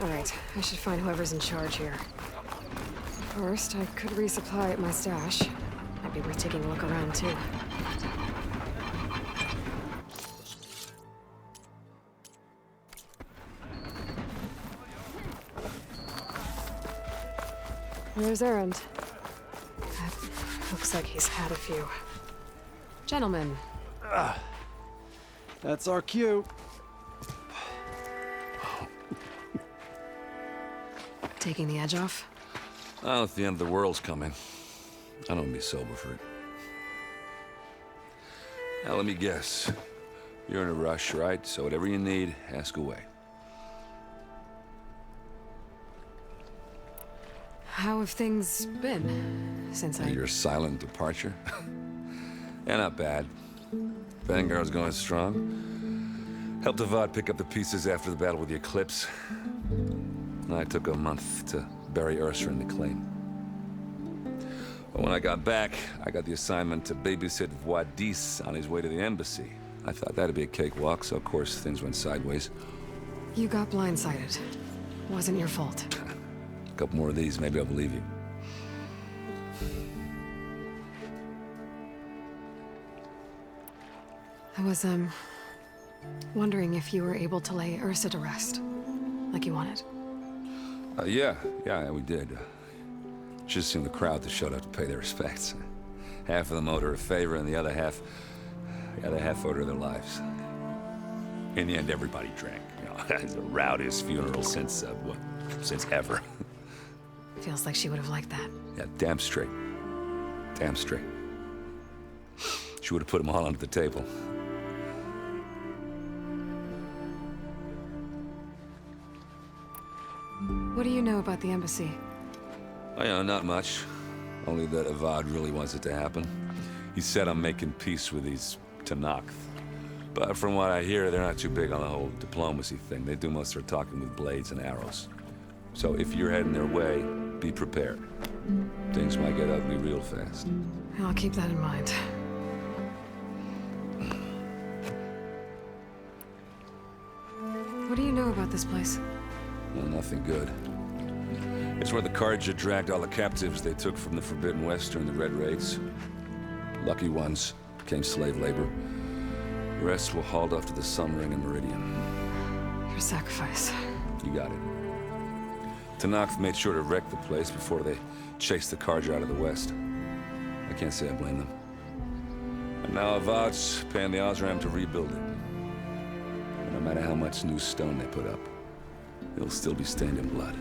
Alright, I should find whoever's in charge here. First, I could resupply at my stash. Might be worth taking a look around, too. There's Errand. Looks like he's had a few. Gentlemen. That's our cue. Taking the edge off? Oh, if the end of the world's coming, I don't be sober for it. Now, let me guess. You're in a rush, right? So whatever you need, ask away. How have things been since Your silent departure? Yeah, not bad. Vanguard's going strong. Helped Avad pick up the pieces after the battle with the Eclipse. And I took a month to bury Ursa in the claim. But when I got back, I got the assignment to babysit Wadis on his way to the embassy. I thought that'd be a cakewalk, so of course things went sideways. You got blindsided. Wasn't your fault. A couple more of these, maybe I'll believe you. I was, wondering if you were able to lay Ursa to rest, like you wanted. Yeah, we did. Just seemed the crowd that showed up to pay their respects. Half of them owed her a favor, and the other half owed her their lives. In the end, everybody drank. You know, it's the rowdiest funeral since ever. Feels like she would have liked that. Yeah, damn straight. Damn straight. She would have put them all under the table. What do you know about the embassy? Oh, yeah, not much. Only that Avad really wants it to happen. He said I'm making peace with these Tenakth. But from what I hear, they're not too big on the whole diplomacy thing. They do most of their talking with blades and arrows. So if you're heading their way, be prepared. Things might get ugly real fast. I'll keep that in mind. What do you know about this place? Well, nothing good. It's where the Carja dragged all the captives they took from the Forbidden West during the Red Raids. Lucky ones became slave labor. The rest were hauled off to the Sun Ring and Meridian. Your sacrifice. You got it. Tenakth made sure to wreck the place before they chased the Carja out of the West. I can't say I blame them. And now Avad's paying the Osram to rebuild it. And no matter how much new stone they put up, it'll still be stained in blood.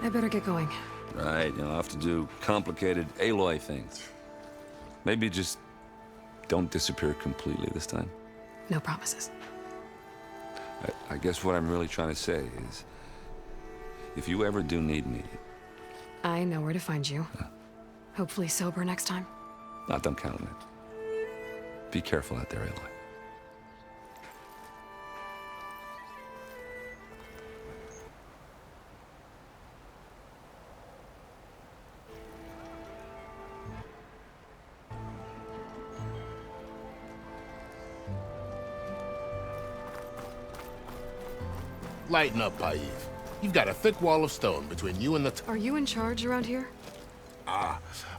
I better get going. Right, I'll have to do complicated Aloy things. Maybe just don't disappear completely this time. No promises. I guess what I'm really trying to say is, if you ever do need me... I know where to find you. Hopefully sober next time. Don't count on it. Be careful out there, Aloy. Lighten up, Paiv. You've got a thick wall of stone between you and the... Are you in charge around here?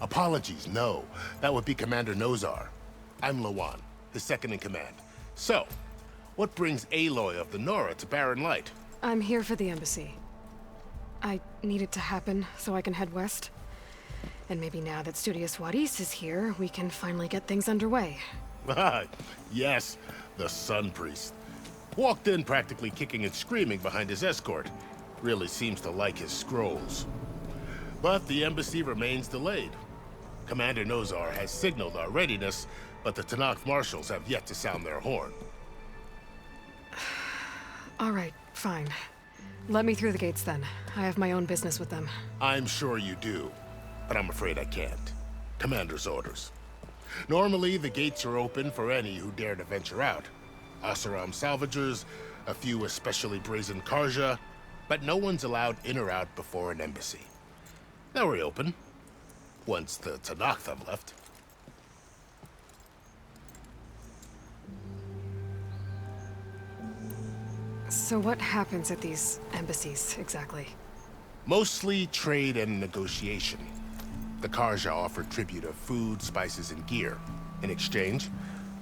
Apologies, no. That would be Commander Nozar. I'm Lawan, his second-in-command. So, what brings Aloy of the Nora to Barren Light? I'm here for the embassy. I need it to happen so I can head west. And maybe now that Studious Wadis is here, we can finally get things underway. Yes, the Sun Priest. Walked in practically kicking and screaming behind his escort. Really seems to like his scrolls. But the embassy remains delayed. Commander Nozar has signaled our readiness, but the Tenakth marshals have yet to sound their horn. All right, fine. Let me through the gates then. I have my own business with them. I'm sure you do, but I'm afraid I can't. Commander's orders. Normally, the gates are open for any who dare to venture out. Oseram salvagers, a few especially brazen Carja, but no one's allowed in or out before an embassy. They'll reopen, once the Tenakth have left. So what happens at these embassies, exactly? Mostly trade and negotiation. The Karja offered tribute of food, spices, and gear. In exchange,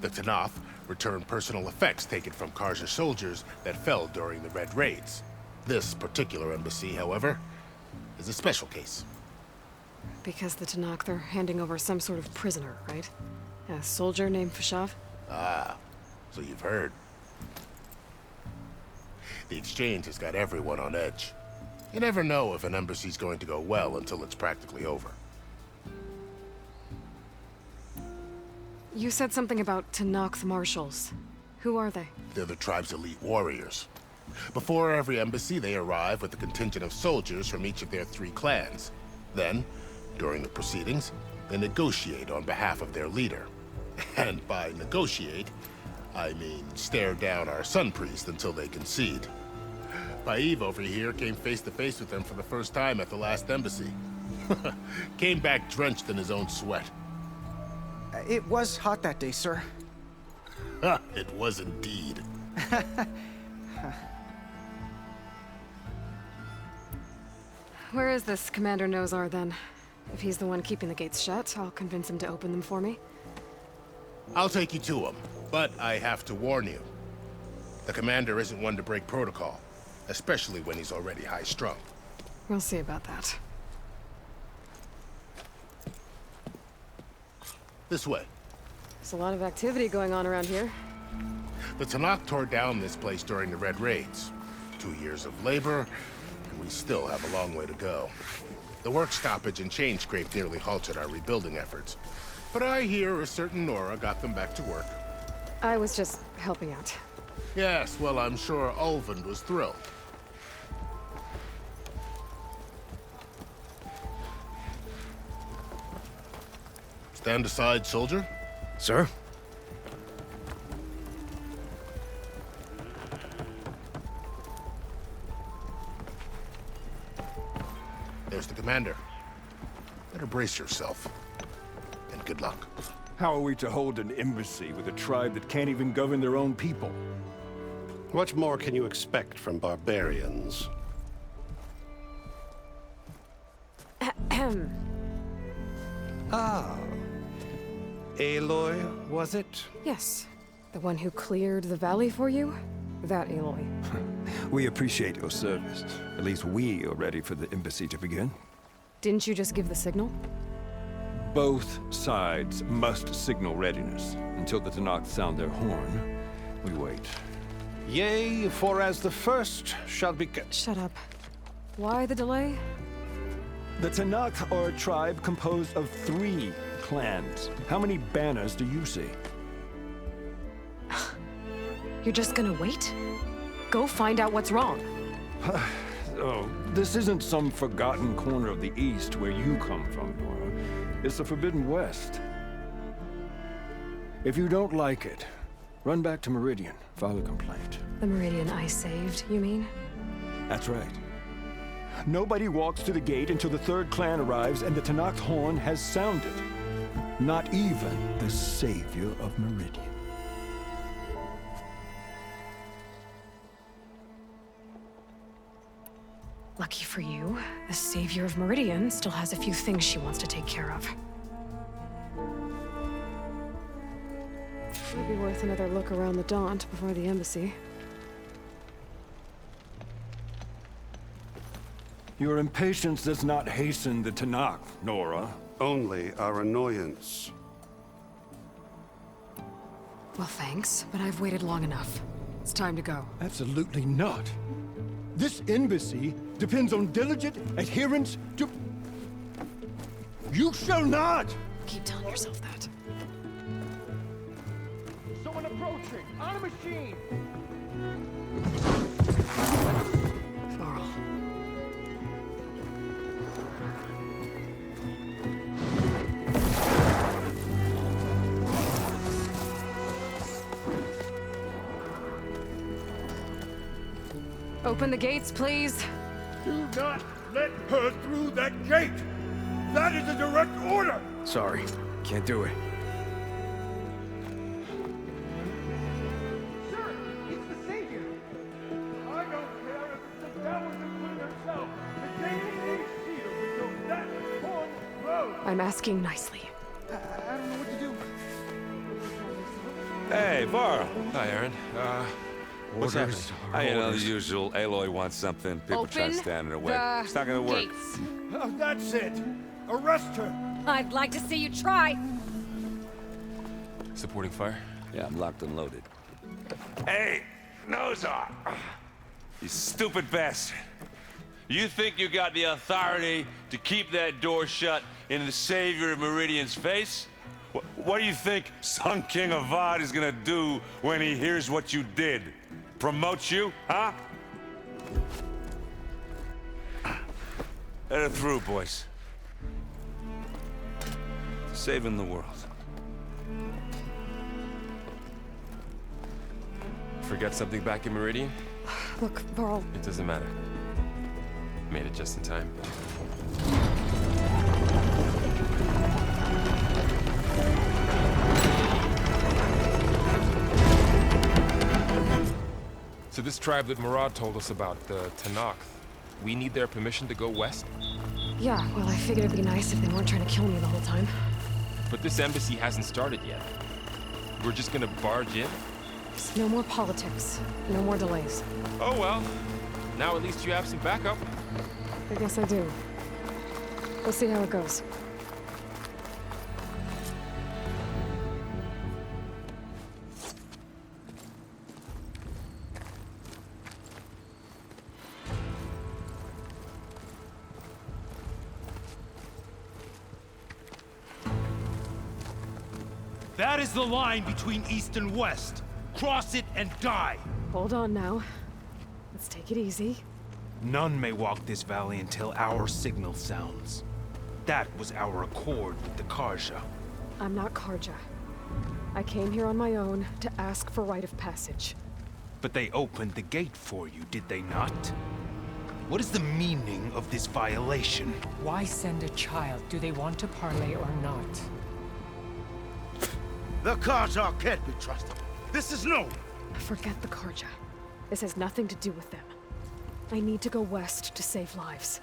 the Tenakth returned personal effects taken from Karja soldiers that fell during the Red Raids. This particular embassy, however, is a special case. Because the Tenakth are handing over some sort of prisoner, right? A soldier named Fashav? Ah, so you've heard. The exchange has got everyone on edge. You never know if an embassy's going to go well until it's practically over. You said something about Tenakth marshals. Who are they? They're the tribe's elite warriors. Before every embassy, they arrive with a contingent of soldiers from each of their 3 clans. Then, during the proceedings, they negotiate on behalf of their leader. And by negotiate, I mean stare down our Sun Priest until they concede. Paiv over here came face to face with them for the first time at the last embassy. Came back drenched in his own sweat. It was hot that day, sir. It was indeed. Where is this Commander Nozar, then? If he's the one keeping the gates shut, I'll convince him to open them for me. I'll take you to him, but I have to warn you. The commander isn't one to break protocol, especially when he's already high-strung. We'll see about that. This way. There's a lot of activity going on around here. The Tenakth tore down this place during the Red Raids. 2 years of labor, and we still have a long way to go. The work stoppage and chain scrape nearly halted our rebuilding efforts. But I hear a certain Nora got them back to work. I was just helping out. Yes, well, I'm sure Ulvund was thrilled. Stand aside, soldier. Sir? There's the commander. Better brace yourself. And good luck. How are we to hold an embassy with a tribe that can't even govern their own people? What more can you expect from barbarians? Ah. Aloy, was it? Yes. The one who cleared the valley for you? That Aloy. We appreciate your service. At least we are ready for the embassy to begin. Didn't you just give the signal? Both sides must signal readiness. Until the Tenakth sound their horn, we wait. Yea, for as the first shall be... Shut up. Why the delay? The Tenakth are a tribe composed of 3 clans. How many banners do you see? You're just gonna wait? Go find out what's wrong. Oh, this isn't some forgotten corner of the East where you come from, Nora. It's the Forbidden West. If you don't like it, run back to Meridian, file a complaint. The Meridian I saved, you mean? That's right. Nobody walks to the gate until the 3rd clan arrives and the Tenakth horn has sounded. Not even the savior of Meridian. Lucky for you, the savior of Meridian still has a few things she wants to take care of. Might be worth another look around the Daunt before the embassy. Your impatience does not hasten the Tenakth, Nora. Only our annoyance. Well, thanks, but I've waited long enough. It's time to go. Absolutely not. This embassy depends on diligent adherence to... You shall not! Keep telling yourself that. Someone approaching! On a machine! Varl. Open the gates, please. Do not let her through that gate! That is a direct order! Sorry, can't do it. Sir, it's the Savior! I'm asking nicely. I don't know what to do. Hey, Varl. Hi, Aaron. What's happening? You know, the usual. Aloy wants something. People try to Open stand in her way. the It's not gonna work. gates. Oh, that's it. Arrest her. I'd like to see you try. Supporting fire? Yeah, I'm locked and loaded. Hey, Nozar! You stupid bastard. You think you got the authority to keep that door shut in the savior of Meridian's face? What do you think Sun King Avad is gonna do when he hears what you did? Promote you, huh? Let her through, boys. Saving the world. Forget something back in Meridian? Look, Varl, It doesn't matter. Made it just in time. So this tribe that Murad told us about, the Tanakh, we need their permission to go west? yeah, well, I figured it'd be nice if they weren't trying to kill me the whole time. But this embassy hasn't started yet. We're just gonna barge in? No more politics. No more delays. Oh well. Now at least you have some backup. I guess I do. We'll see how it goes. That is the line between East and West. Cross it and die. Hold on now. Let's take it easy. None may walk this valley until our signal sounds. That was our accord with the Karja. I'm not Karja. I came here on my own to ask for rite of passage. But they opened the gate for you, did they not? What is the meaning of this violation? Why send a child? Do they want to parley or not? The Karja can't be trusted. This is no. Forget the Karja. This has nothing to do with them. I need to go west to save lives.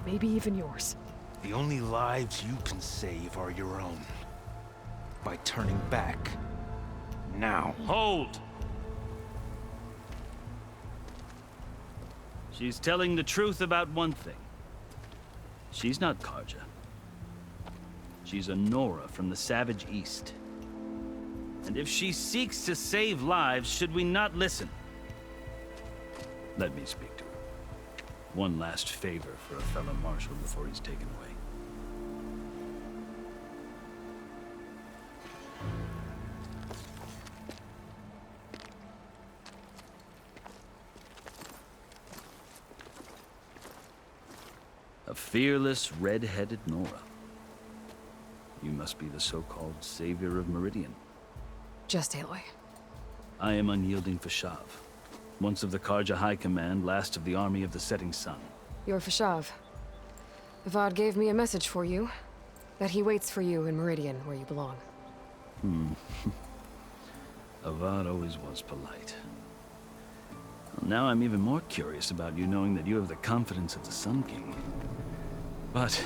Maybe even yours. The only lives you can save are your own. By turning back. Now. Hold! She's telling the truth about one thing. She's not Karja. She's a Nora from the Savage East. And if she seeks to save lives, should we not listen? Let me speak to her. One last favor for a fellow marshal before he's taken away. A fearless, red-headed Nora. You must be the so-called savior of Meridian. Just Aloy. I am unyielding Fashav. Once of the Karja High Command, last of the army of the setting sun. You're Fashav. Avad gave me a message for you. That he waits for you in Meridian, where you belong. Avad always was polite. Well, now I'm even more curious about you knowing that you have the confidence of the Sun King. But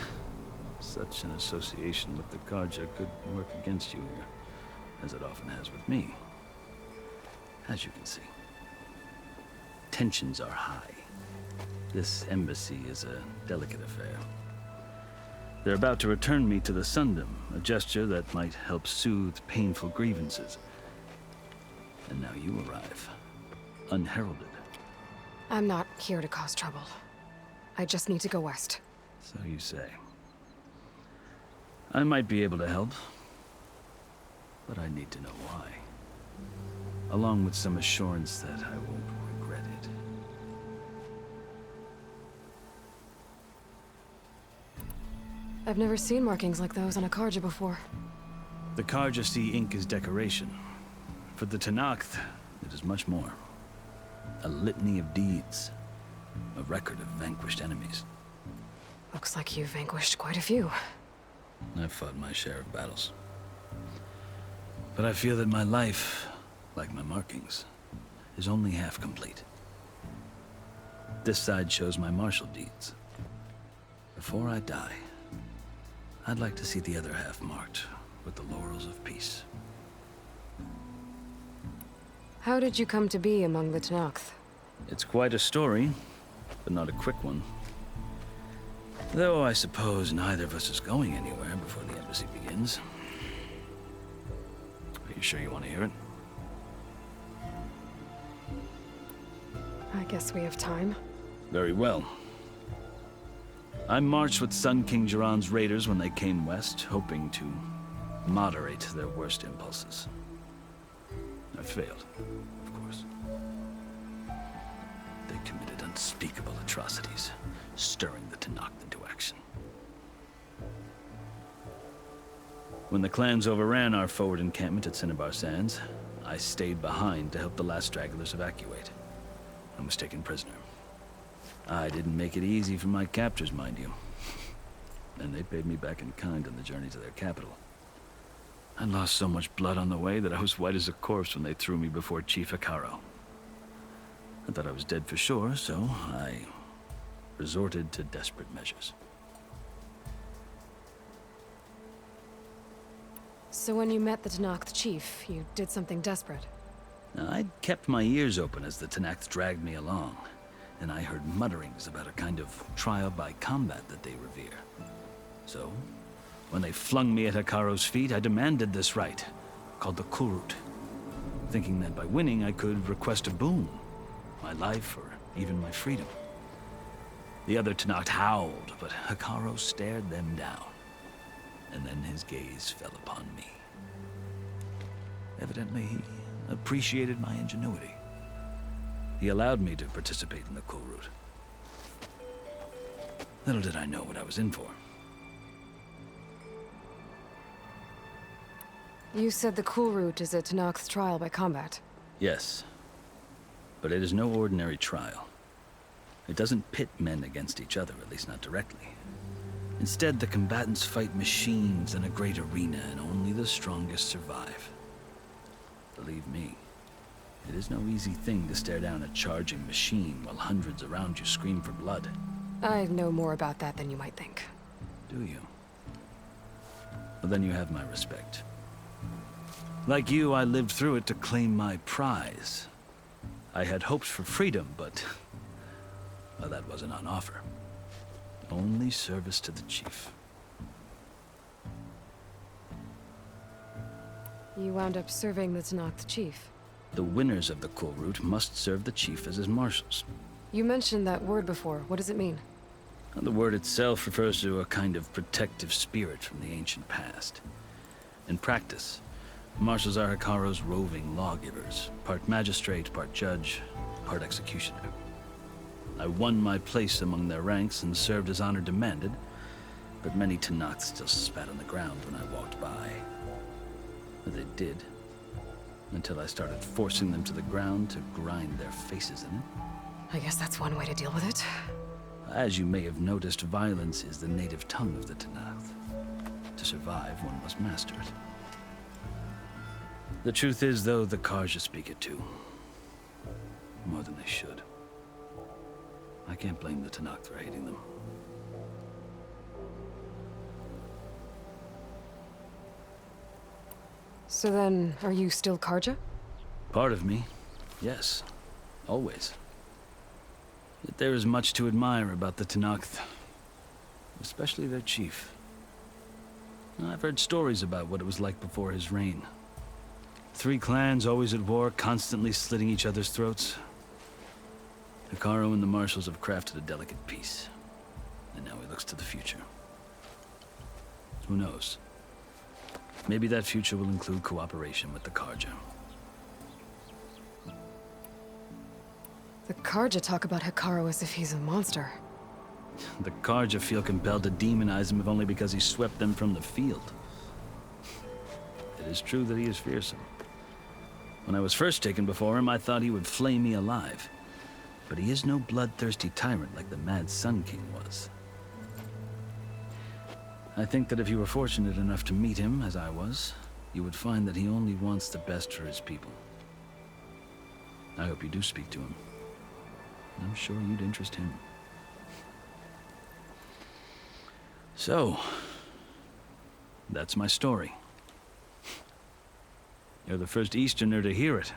such an association with the Karja could work against you here, as it often has with me. As you can see. Tensions are high. This embassy is a delicate affair. They're about to return me to the Sundom, a gesture that might help soothe painful grievances. And now you arrive, unheralded. I'm not here to cause trouble. I just need to go west. So you say. I might be able to help, but I need to know why. Along with some assurance that I won't regret it. I've never seen markings like those on a Karja before. The Karja see ink as decoration. For the Tanakh, it is much more. A litany of deeds. A record of vanquished enemies. Looks like you've vanquished quite a few. I've fought my share of battles. But I feel that my life, like my markings, is only half complete. This side shows my martial deeds. Before I die, I'd like to see the other half marked with the laurels of peace. How did you come to be among the Tenakth? It's quite a story, but not a quick one. Though I suppose neither of us is going anywhere before the embassy begins. Are you sure you want to hear it? I guess we have time. Very well. I marched with Sun King Jiran's raiders when they came west, hoping to moderate their worst impulses. I failed, of course. They committed unspeakable atrocities, stirring the Tenakth into action. When the clans overran our forward encampment at Cinnabar Sands, I stayed behind to help the last stragglers evacuate. I was taken prisoner. I didn't make it easy for my captors, mind you. And they paid me back in kind on the journey to their capital. I lost so much blood on the way that I was white as a corpse when they threw me before Chief Hekaro. I thought I was dead for sure, so I resorted to desperate measures. So when you met the Tenakth chief, you did something desperate? Now, I'd kept my ears open as the Tenakth dragged me along, and I heard mutterings about a kind of trial by combat that they revere. So, when they flung me at Hekaro's feet, I demanded this right, called the Kulrut, thinking that by winning I could request a boon, my life or even my freedom. The other Tenakth howled, but Hekaro stared them down, and then his gaze fell upon me. Evidently, he appreciated my ingenuity. He allowed me to participate in the Kulrut. Little did I know what I was in for. You said the Kulrut is a Tenakth's trial by combat. Yes, but it is no ordinary trial. It doesn't pit men against each other, at least not directly. Instead, the combatants fight machines in a great arena, and only the strongest survive. Believe me, it is no easy thing to stare down a charging machine while hundreds around you scream for blood. I know more about that than you might think. Do you? Well, then you have my respect. Like you, I lived through it to claim my prize. I had hoped for freedom, but well, that wasn't on offer. Only service to the chief. You wound up serving the Tenakth chief. The winners of the Kulrut must serve the chief as his marshals. You mentioned that word before. What does it mean? The word itself refers to a kind of protective spirit from the ancient past. In practice, marshals are Hekaro's roving lawgivers, part magistrate, part judge, part executioner. I won my place among their ranks and served as honor demanded, but many Tenakth still spat on the ground when I walked by. They did, until I started forcing them to the ground to grind their faces in it. I guess that's one way to deal with it. As you may have noticed, violence is the native tongue of the Tenakth. To survive, one must master it. The truth is, though, the Karja speak it too. More than they should. I can't blame the Tenakth for hating them. So then, are you still Karja? Part of me, yes. Always. Yet there is much to admire about the Tenakth. Especially their chief. I've heard stories about what it was like before his reign. 3 clans always at war, constantly slitting each other's throats. Hekaro and the marshals have crafted a delicate peace. And now he looks to the future. Who knows? Maybe that future will include cooperation with the Karja. The Karja talk about Hekaro as if he's a monster. The Karja feel compelled to demonize him if only because he swept them from the field. It is true that he is fearsome. When I was first taken before him, I thought he would flay me alive. But he is no bloodthirsty tyrant like the Mad Sun King was. I think that if you were fortunate enough to meet him, as I was, you would find that he only wants the best for his people. I hope you do speak to him. I'm sure you'd interest him. So, That's my story. You're the first Easterner to hear it,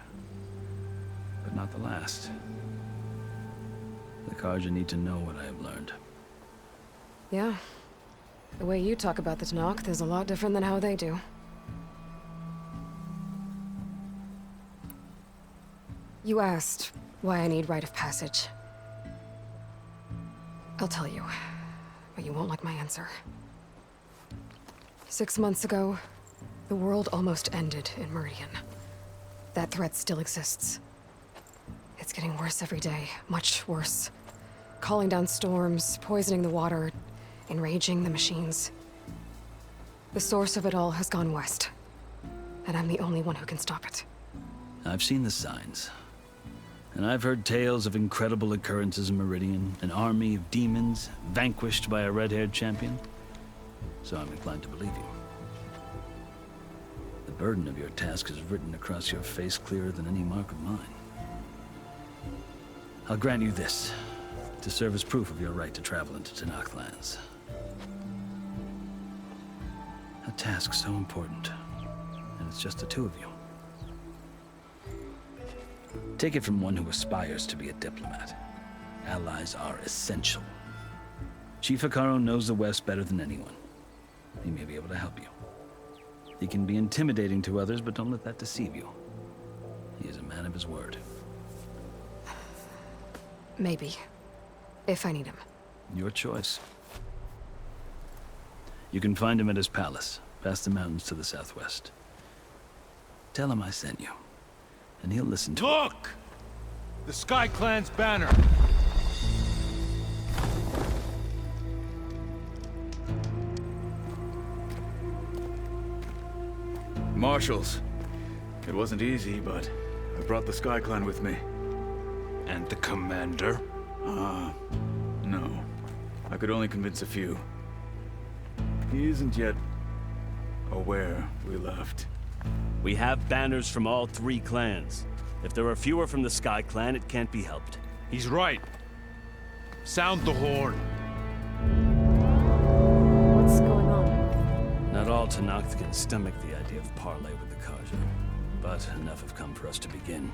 but not the last. The Carja need to know what I have learned. Yeah. The way you talk about the Tenakth is a lot different than how they do. You asked why I need rite of passage. I'll tell you, but you won't like my answer. 6 months ago, the world almost ended in Meridian. That threat still exists. It's getting worse every day, much worse. Calling down storms, poisoning the water, enraging the machines. The source of it all has gone west, and I'm the only one who can stop it. I've seen the signs. And I've heard tales of incredible occurrences in Meridian, an army of demons vanquished by a red-haired champion. So I'm inclined to believe you. The burden of your task is written across your face clearer than any mark of mine. I'll grant you this, to serve as proof of your right to travel into Tenakth lands. A task so important, and it's just the two of you. Take it from one who aspires to be a diplomat. Allies are essential. Chief Hekarro knows the West better than anyone. He may be able to help you. He can be intimidating to others, but don't let that deceive you. He is a man of his word. Maybe. If I need him. Your choice. You can find him at his palace, past the mountains to the southwest. Tell him I sent you, and he'll listen to it. Look! The Sky Clan's banner! Marshals. It wasn't easy, but I brought the Sky Clan with me. And the commander? No. I could only convince a few. He isn't yet aware we left. We have banners from all 3 clans. If there are fewer from the Sky Clan, it can't be helped. He's right. Sound the horn. What's going on? Not all Tenakth can stomach the idea of parley with the Carja, but enough have come for us to begin.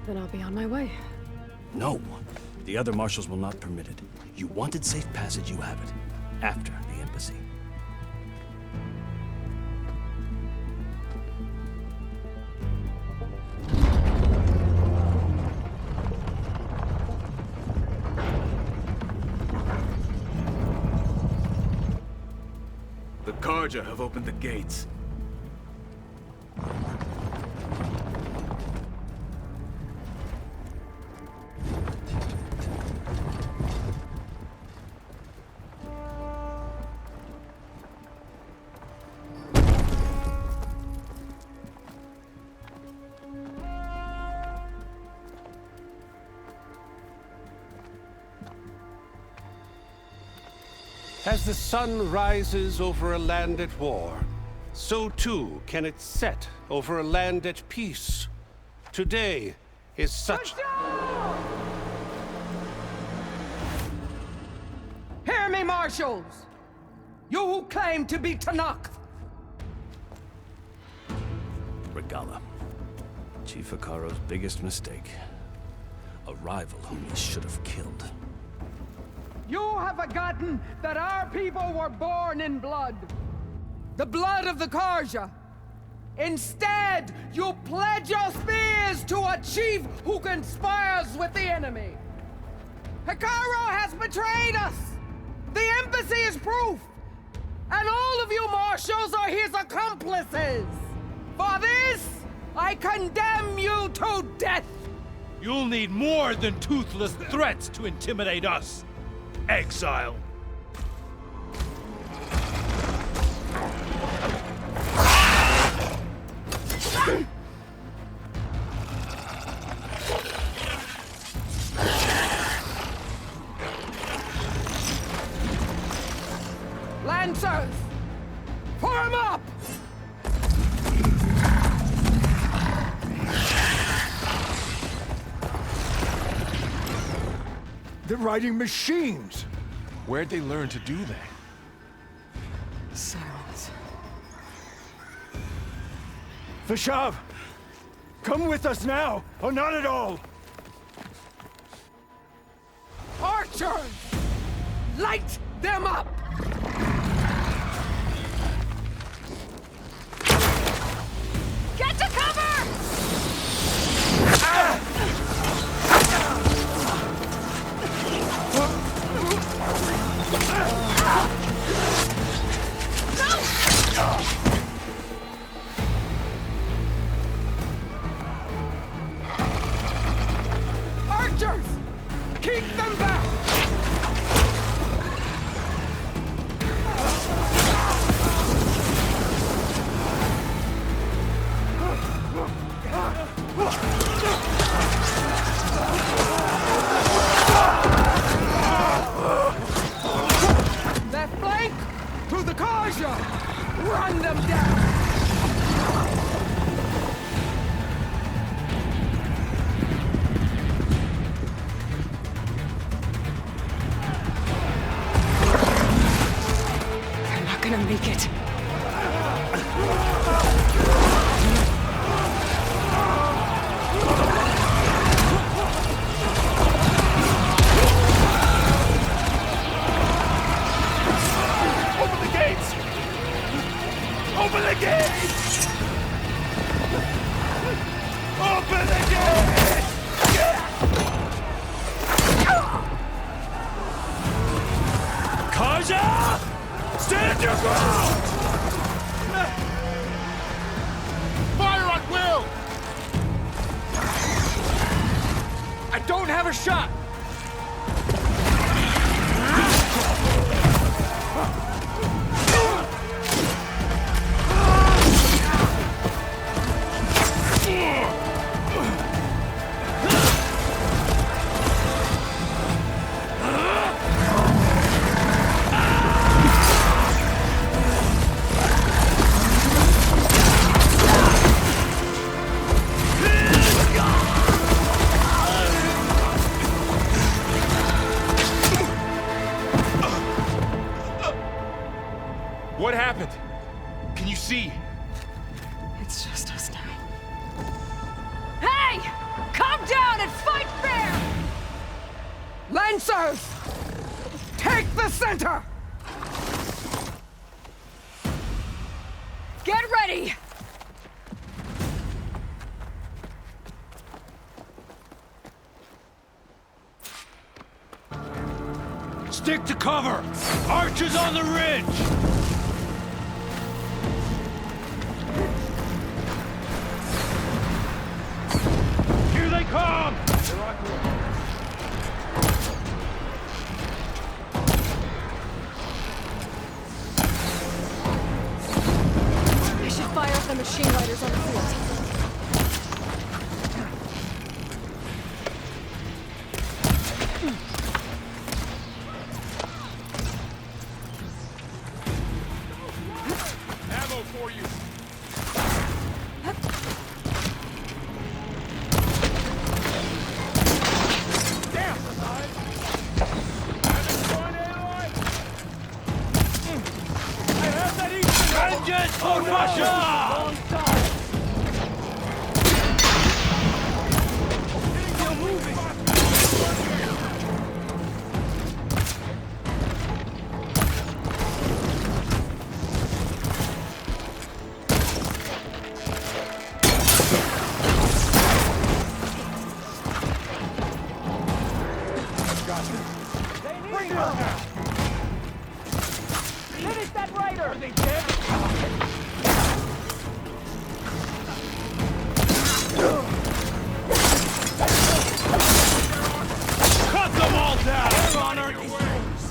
Then I'll be on my way. No. The other marshals will not permit it. You wanted safe passage, you have it. After the embassy. The Carja have opened the gates. As the sun rises over a land at war, so too can it set over a land at peace. Today is such... Hear me, marshals! You who claim to be Tenakth! Regala. Chief Hekarro's biggest mistake. A rival whom he should have killed. You have forgotten that our people were born in blood. The blood of the Carja. Instead, you pledge your spears to a chief who conspires with the enemy. Hekarro has betrayed us! The embassy is proof! And all of you marshals are his accomplices! For this, I condemn you to death! You'll need more than toothless threats to intimidate us. Exile. Lancers! Form up! They're riding machines! Where'd they learn to do that? Silence. Vashav! Come with us now, or not at all! Archers! Light them up! Get to cover! Archers! Keep them back! Left flank! To the Karja! Run them down! They're not gonna make it. Open the gates! Open the gates! Open the gates! Karja! Stand your ground! Fire at will! I don't have a shot! What happened? Can you see? It's just us now. Hey! Calm down and fight fair! Lancers! Take the center! Get ready! Stick to cover! Archers on the ridge! Here they come! I should fire up the machine riders on the field. Ammo for you. Vengeance for Russia! Bring her down! Finish that rider! Are they dead? Cut them all down! They're on our ears!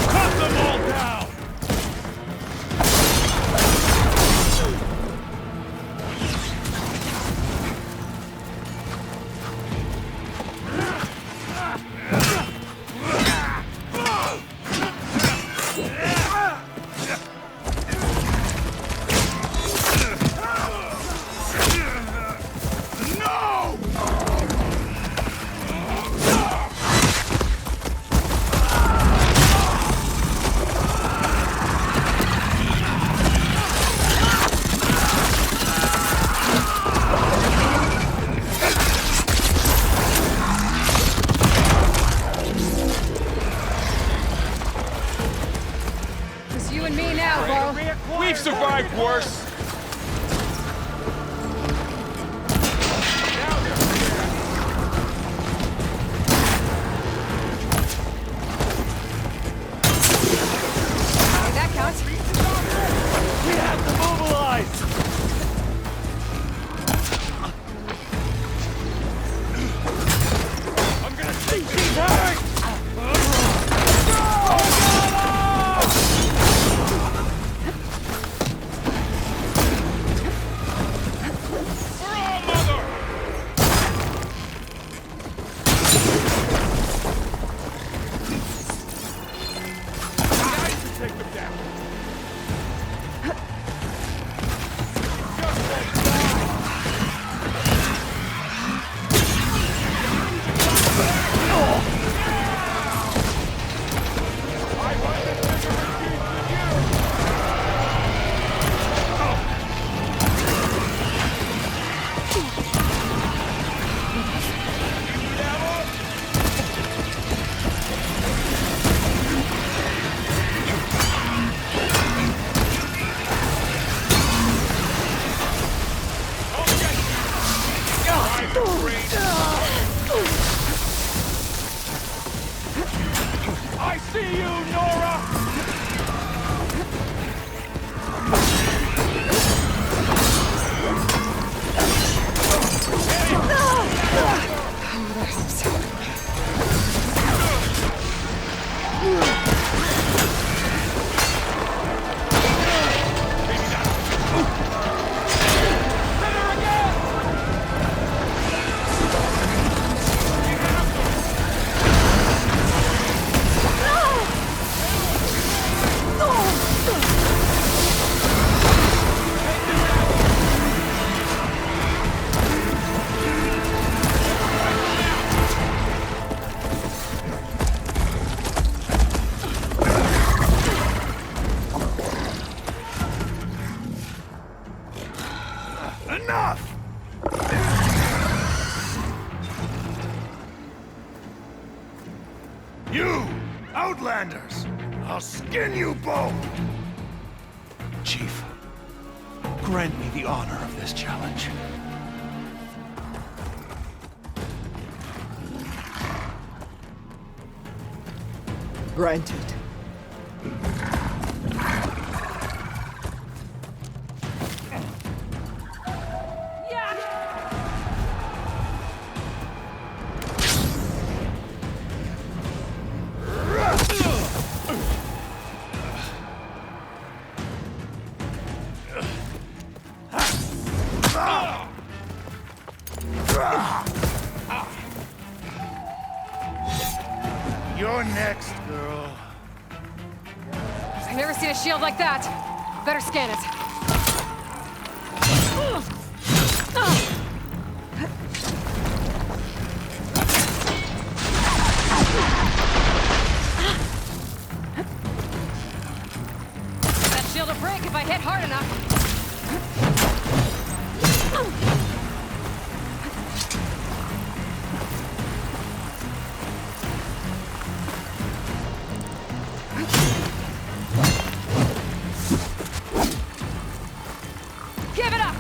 Cut them all down! Just you and me now, Carl. We've survived worse. Okay, that counts. We have to mobilize! I'm gonna take this. She's hurt! I see you, Nora! Enough! You, Outlanders! I'll skin you both! Chief, grant me the honor of this challenge. Granted. You're next, girl. I've never seen a shield like that. Better scan it. That shield will break if I hit hard enough. Give it up!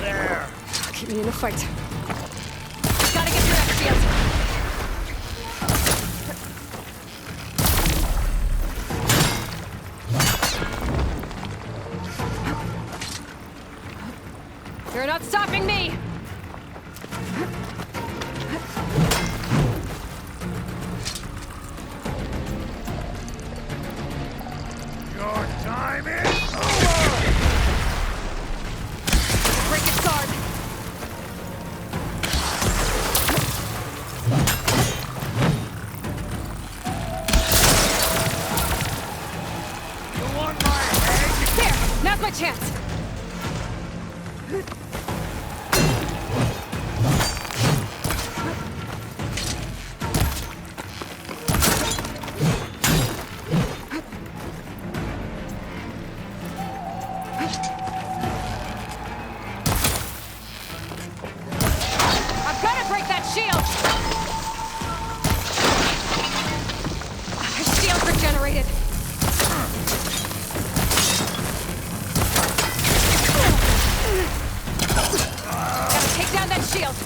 There! Keep me in the fight. Gotta get through that shield. You're not stopping me! Your time is over! Break its guard. You want my egg? There! Now's my chance! regenerated. Gotta take down that shield.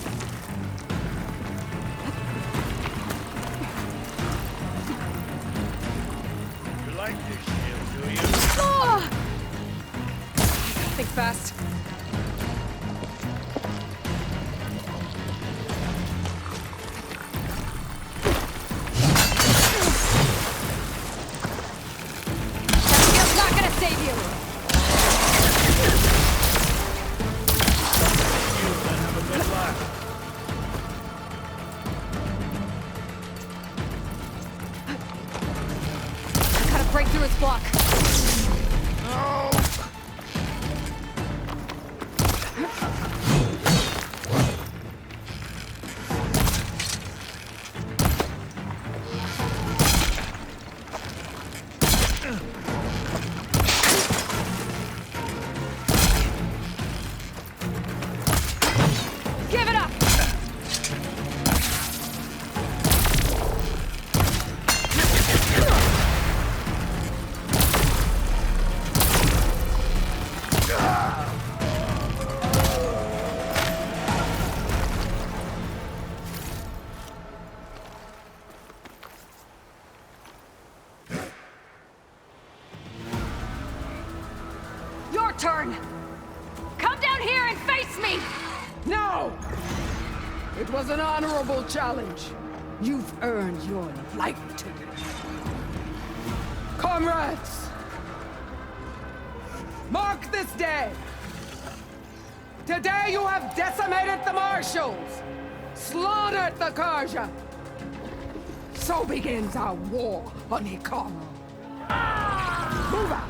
You like this shield, do you? Oh! Think fast. That shield's not gonna save you. Have a good laugh. Gotta break through its block. Give it up! Your turn! Come down here and face me! No! It was an honorable challenge. You've earned your life today. Comrades! Mark this day! Today you have decimated the Marshals! Slaughtered the Karja! So begins our war on Hikaru. Move out!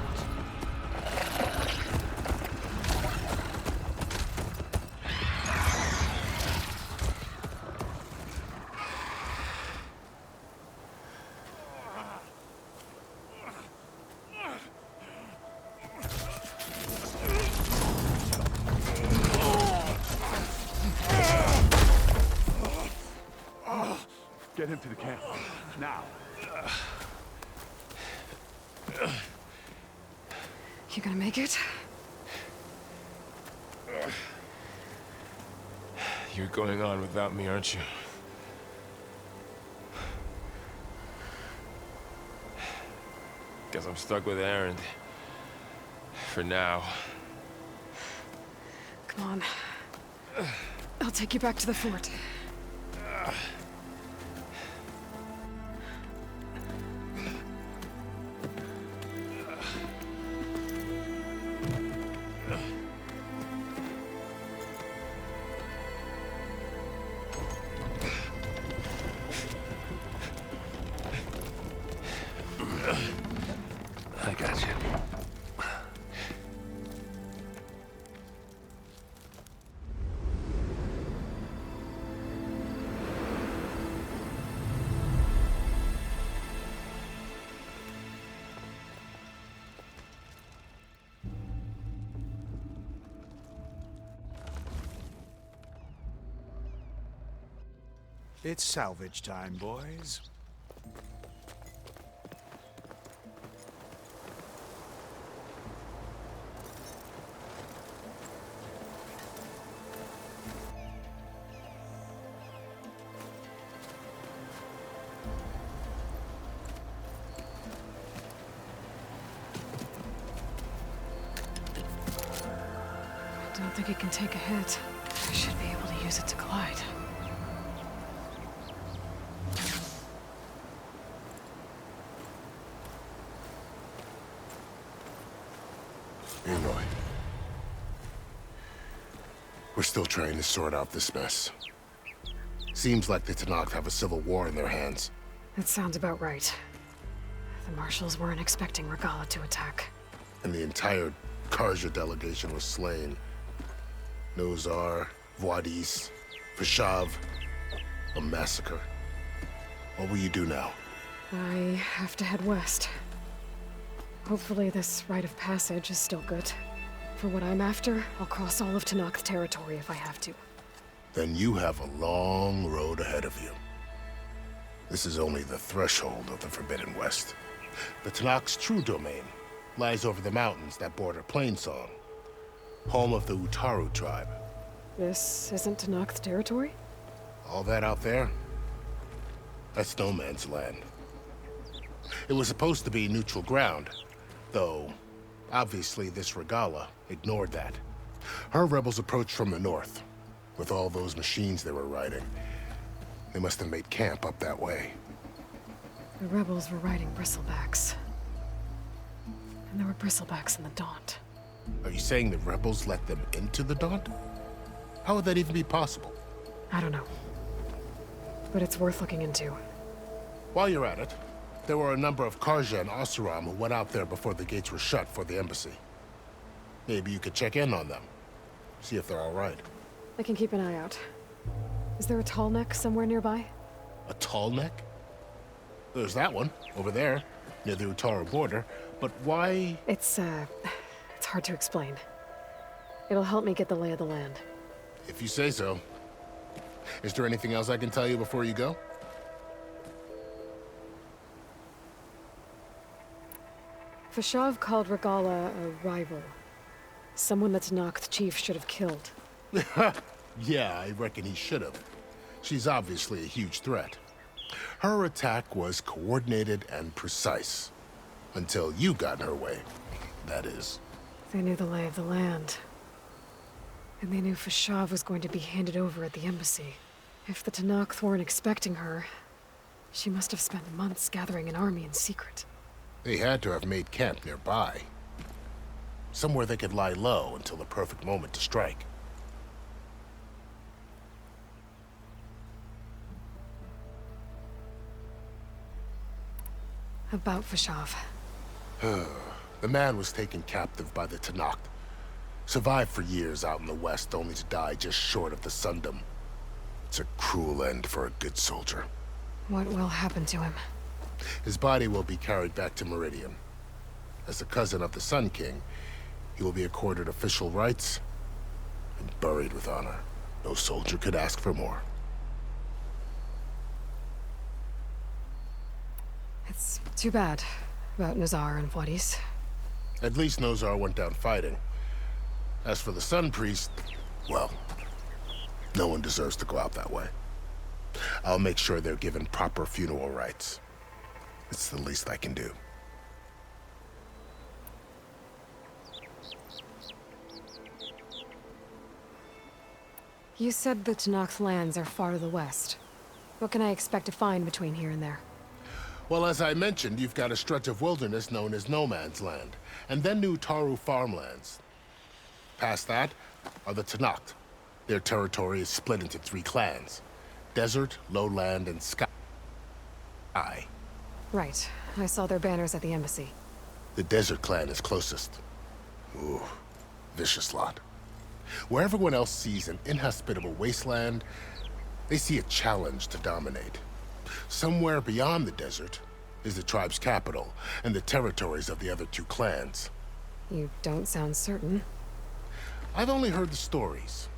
Get him to the camp. Now. You gonna make it? You're going on without me, aren't you? Guess I'm stuck with Aaron. For now. Come on. I'll take you back to the fort. I got you. It's salvage time, boys. I don't think it can take a hit. I should be able to use it to glide. Aloy. We're still trying to sort out this mess. Seems like the Tenakth have a civil war in their hands. That sounds about right. The Marshals weren't expecting Regalla to attack. And the entire Karja delegation was slain. Nozar, Voidis, Vashav. A massacre. What will you do now? I have to head west. Hopefully this rite of passage is still good. For what I'm after, I'll cross all of Tenakth territory if I have to. Then you have a long road ahead of you. This is only the threshold of the Forbidden West. The Tanakh's true domain lies over the mountains that border Plainsong, home of the Utaru tribe. This isn't Tanakh's territory? All that out there? That's no man's land. It was supposed to be neutral ground, though obviously this Regalla ignored that. Her rebels approached from the north, with all those machines they were riding. They must have made camp up that way. The rebels were riding bristlebacks. And there were bristlebacks in the Daunt. Are you saying the rebels let them into the Daunt? How would that even be possible? I don't know. But it's worth looking into. While you're at it, there were a number of Karja and Oseram who went out there before the gates were shut for the embassy. Maybe you could check in on them. See if they're all right. I can keep an eye out. Is there a tall neck somewhere nearby? A tall neck? There's that one, over there, near the Utaru border. But why? It's hard to explain. It'll help me get the lay of the land. If you say so. Is there anything else I can tell you before you go? Fashav called Regalla a rival. Someone that Tanakh chief should have killed. Yeah, I reckon he should have. She's obviously a huge threat. Her attack was coordinated and precise. Until you got in her way, that is. They knew the lay of the land. And they knew Fashav was going to be handed over at the embassy. If the Tanakh weren't expecting her, she must have spent months gathering an army in secret. They had to have made camp nearby. Somewhere they could lie low until the perfect moment to strike. About Fashav. The man was taken captive by the Tanakh. Survived for years out in the west, only to die just short of the Sundom. It's a cruel end for a good soldier. What will happen to him? His body will be carried back to Meridian. As a cousin of the Sun King, he will be accorded official rights and buried with honor. No soldier could ask for more. It's too bad about Nazar and Wadis. At least Nozar went down fighting. As for the Sun Priest, well, no one deserves to go out that way. I'll make sure they're given proper funeral rites. It's the least I can do. You said the Tanakh's lands are far to the west. What can I expect to find between here and there? Well, as I mentioned, you've got a stretch of wilderness known as No Man's Land, and then new Utaru farmlands. Past that are the Tanakhs. Their territory is split into 3 clans: Desert, Lowland, and Sky. Right. I saw their banners at the embassy. The Desert clan is closest. Ooh, vicious lot. Where everyone else sees an inhospitable wasteland, they see a challenge to dominate. Somewhere beyond the desert is the tribe's capital and the territories of the other 2 clans. You don't sound certain. I've only heard the stories.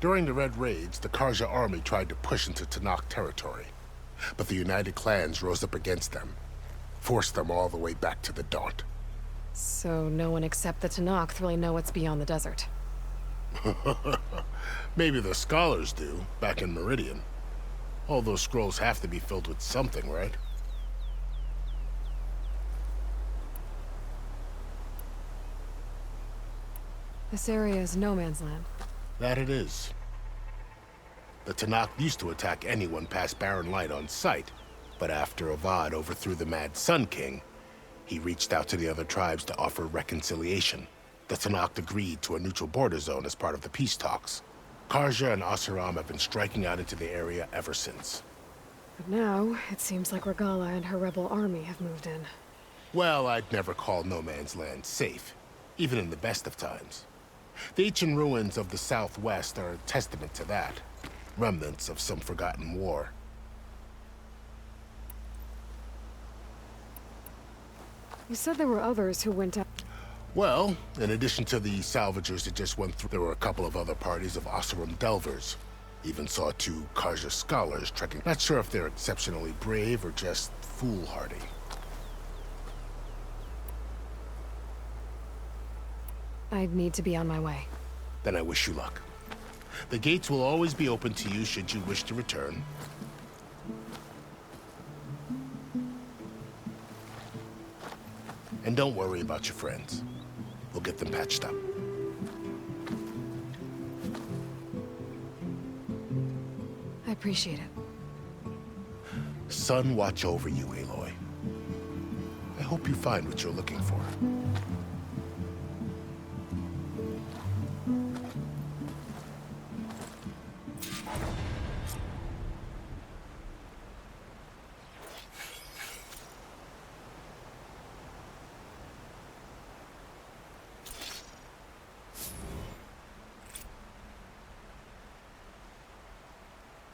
During the Red Raids, the Karja army tried to push into Tanakh territory, but the united clans rose up against them, forced them all the way back to the Daunt. So no one except the Tanakh really know what's beyond the desert. Maybe the scholars do, back in Meridian. All those scrolls have to be filled with something, right? This area is no man's land. That it is. The Tanakh used to attack anyone past Barren Light on sight, but after Avad overthrew the Mad Sun King, he reached out to the other tribes to offer reconciliation. The Tanakh agreed to a neutral border zone as part of the peace talks. Karja and Oseram have been striking out into the area ever since. But now, it seems like Regalla and her rebel army have moved in. Well, I'd never call No Man's Land safe, even in the best of times. The ancient ruins of the Southwest are a testament to that. Remnants of some forgotten war. You said there were others who went out. Well, in addition to the salvagers that just went through, there were a couple of other parties of Oseram delvers. Even saw 2 Karja scholars trekking. Not sure if they're exceptionally brave or just foolhardy. I need to be on my way. Then I wish you luck. The gates will always be open to you should you wish to return. And don't worry about your friends. We'll get them patched up. I appreciate it. Sun watch over you, Aloy. I hope you find what you're looking for.